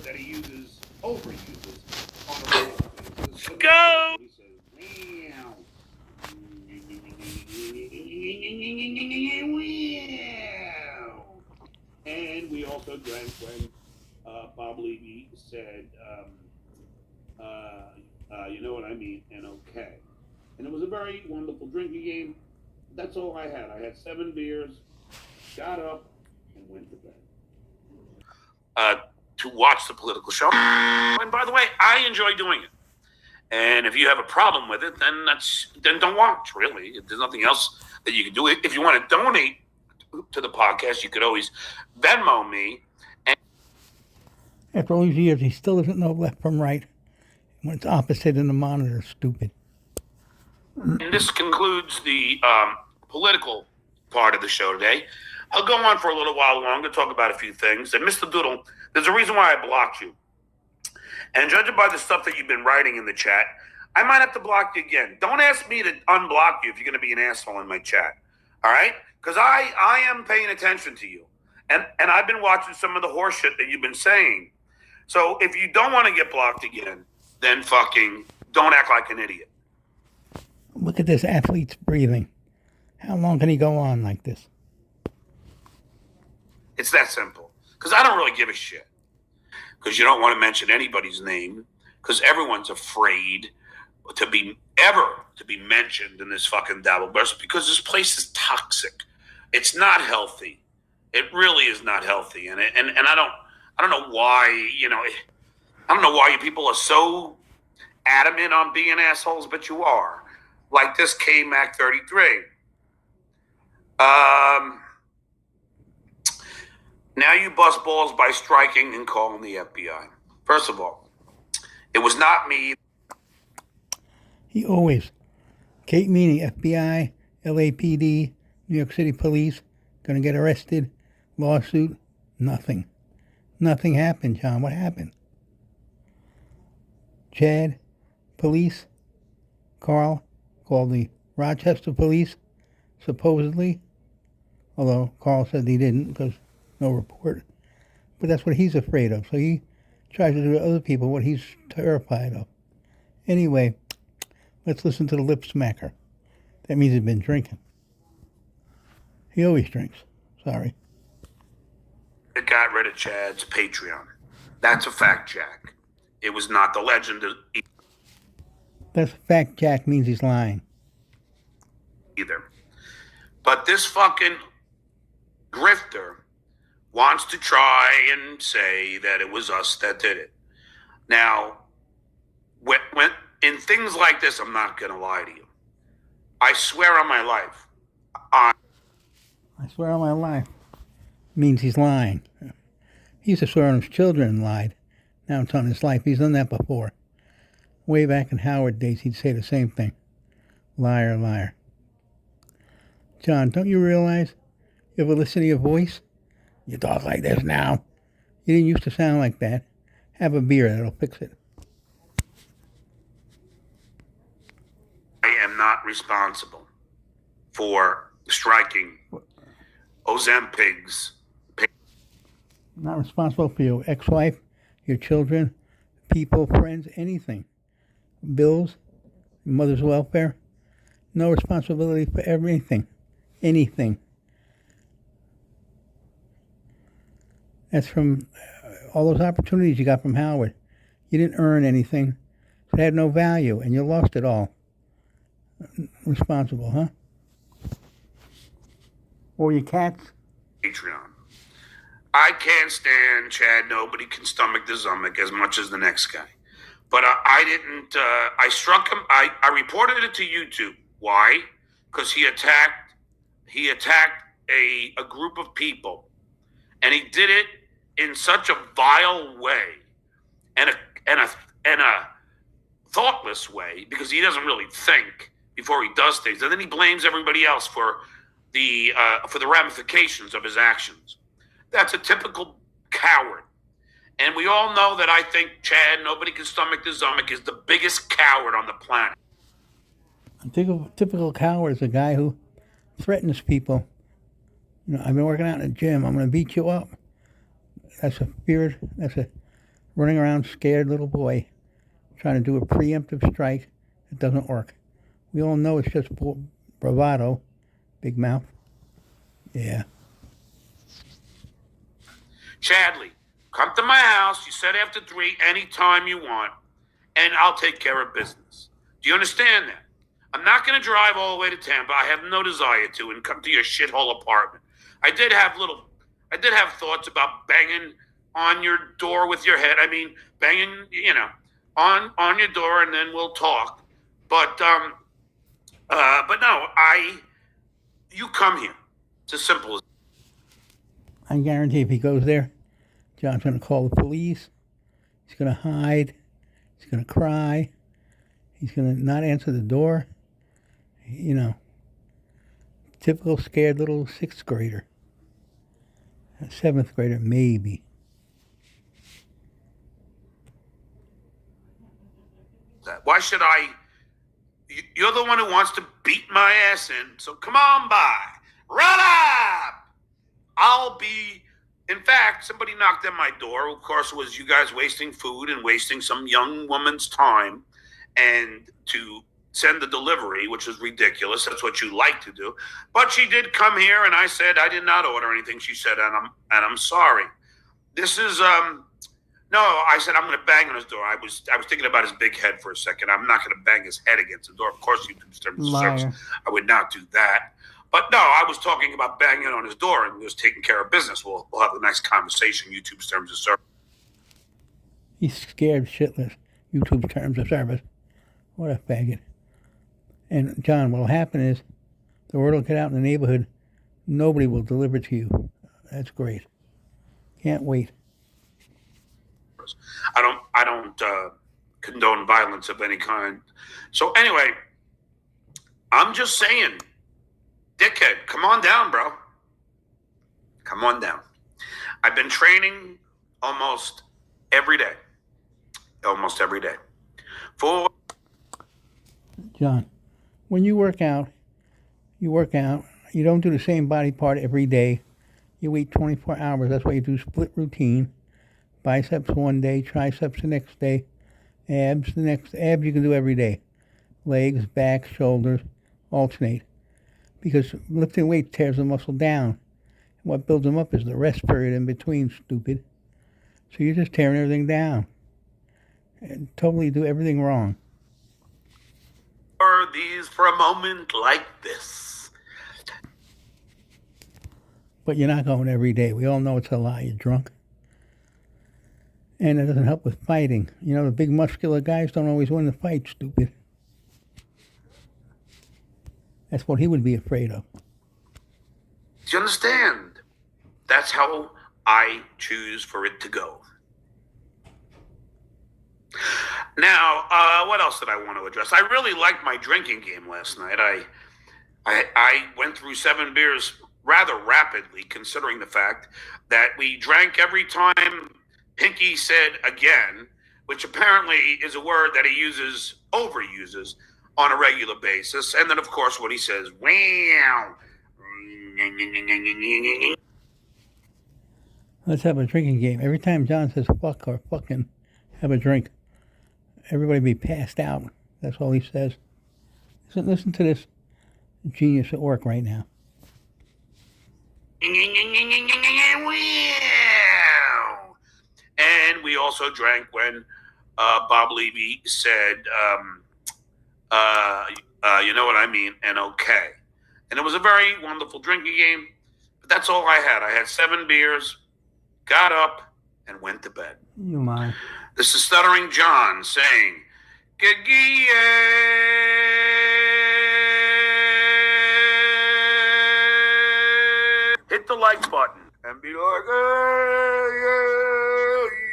that he overuses on a regular basis. Go! He says, meow. And we also drank when Bob Levy said, you know what I mean, and okay. And it was a very wonderful drinking game. That's all I had. I had 7 beers, got up, and went to bed. To watch the political show. And by the way, I enjoy doing it. And if you have a problem with it, then don't watch, really. There's nothing else that you can do. If you want to donate to the podcast, you could always Venmo me. And after all these years, he still doesn't know left from right. When it's opposite in the monitor, stupid. And this concludes the political part of the show today. I'll go on for a little while longer, talk about a few things. And Mr. Doodle, there's a reason why I blocked you. And judging by the stuff that you've been writing in the chat, I might have to block you again. Don't ask me to unblock you if you're going to be an asshole in my chat. All right? Because I am paying attention to you. And I've been watching some of the horse shit that you've been saying. So if you don't want to get blocked again, then fucking don't act like an idiot. Look at this athlete's breathing. How long can he go on like this? It's that simple. Because I don't really give a shit. Because you don't want to mention anybody's name. Because everyone's afraid to be mentioned in this fucking Dabbleburst. Because this place is toxic. It's not healthy. It really is not healthy. And I don't know why, I don't know why you people are so adamant on being assholes, but you are. Like this K-Mac 33. Now you bust balls by striking and calling the FBI. First of all, it was not me. He always, Kate Meany, FBI, LAPD, New York City Police, going to get arrested, lawsuit, nothing. Nothing happened, John. What happened? Chad, police, Carl called the Rochester police, supposedly, although Carl said he didn't because no report. But that's what he's afraid of. So he tries to do to other people what he's terrified of. Anyway, let's listen to the lip smacker. That means he's been drinking. He always drinks. Sorry. It got rid of Chad's Patreon. That's a fact, Jack. It was not the legend That's a fact, Jack means he's lying. Either. But this fucking grifter wants to try and say that it was us that did it. Now, when in things like this, I'm not going to lie to you. I swear on my life. I swear on my life means he's lying. He used to swear on his children and lied. Now it's on his life. He's done that before. Way back in Howard days, he'd say the same thing. Liar, liar. John, don't you realize you ever listen to your voice? You talk like this now. You didn't used to sound like that. Have a beer, that'll fix it. I am not responsible for striking Ozempic's. Not responsible for your ex-wife, your children, people, friends, anything. Bills, mother's welfare. No responsibility for everything. Anything. That's from all those opportunities you got from Howard. You didn't earn anything. It had no value, and you lost it all. Responsible, huh? Or your cats? Patreon. I can't stand Chad. Nobody can stomach the Zumick as much as the next guy. But I didn't, I struck him. I reported it to YouTube. Why? Because he attacked a group of people. And he did it in such a vile way and a thoughtless way, because he doesn't really think before he does things. And then he blames everybody else for the ramifications of his actions. That's a typical coward. And we all know that I think Chad, nobody can stomach the Zumick, is the biggest coward on the planet. A typical coward is a guy who threatens people. I've been working out in the gym. I'm going to beat you up. That's a fear. That's a running around scared little boy, trying to do a preemptive strike that doesn't work. We all know it's just bravado, big mouth. Yeah. Chadley, come to my house. You said after 3, anytime you want, and I'll take care of business. Do you understand that? I'm not going to drive all the way to Tampa. I have no desire to, and come to your shithole apartment. I did have thoughts about banging on your door with your head. I mean, banging, on your door, and then we'll talk. But no, you come here. It's as simple as. I guarantee if he goes there, John's going to call the police. He's going to hide. He's going to cry. He's going to not answer the door. Typical scared little 6th grader. 7th grader, maybe. Why should I? You're the one who wants to beat my ass in, so come on by. Run up! I'll be. In fact, somebody knocked on my door. Of course, it was you guys wasting food and wasting some young woman's time, and to send the delivery, which is ridiculous. That's what you like to do. But she did come here, and I said I did not order anything. She said, and I'm sorry. This is no. I said I'm going to bang on his door. I was thinking about his big head for a second. I'm not going to bang his head against the door. Of course, YouTube's terms of service. I would not do that. But no, I was talking about banging on his door and just taking care of business. We'll have a nice conversation. YouTube's terms of service. He's scared shitless. YouTube's terms of service. What a faggot. And John, what'll happen is the word will get out in the neighborhood. Nobody will deliver to you. That's great. Can't wait. I don't condone violence of any kind. So anyway, I'm just saying, dickhead, come on down, bro. Come on down. I've been training almost every day. Almost every day. John, when you work out. You don't do the same body part every day. You eat 24 hours. That's why you do split routine. Biceps one day, triceps the next day, abs the next. Abs you can do every day. Legs, back, shoulders, alternate. Because lifting weight tears the muscle down. What builds them up is the rest period in between, stupid. So you're just tearing everything down. And totally do everything wrong. For these for a moment like this. But you're not going every day. We all know it's a lie. You're drunk. And it doesn't help with fighting. The big muscular guys don't always win the fight, stupid. That's what he would be afraid of. Do you understand? That's how I choose for it to go. Now, what else did I want to address? I really liked my drinking game last night. I went through 7 beers rather rapidly, considering the fact that we drank every time Pinky said again, which apparently is a word that he overuses on a regular basis. And then, of course, what he says, wow. Let's have a drinking game. Every time John says fuck or fucking have a drink, everybody be passed out. That's all he says. Listen to this genius at work right now. And we also drank when Bob Levy said, you know what I mean, and okay. And it was a very wonderful drinking game, but that's all I had. I had 7 beers, got up, and went to bed. You mind? This is Stuttering John saying, hit the like button and be like, hey, yeah, yeah.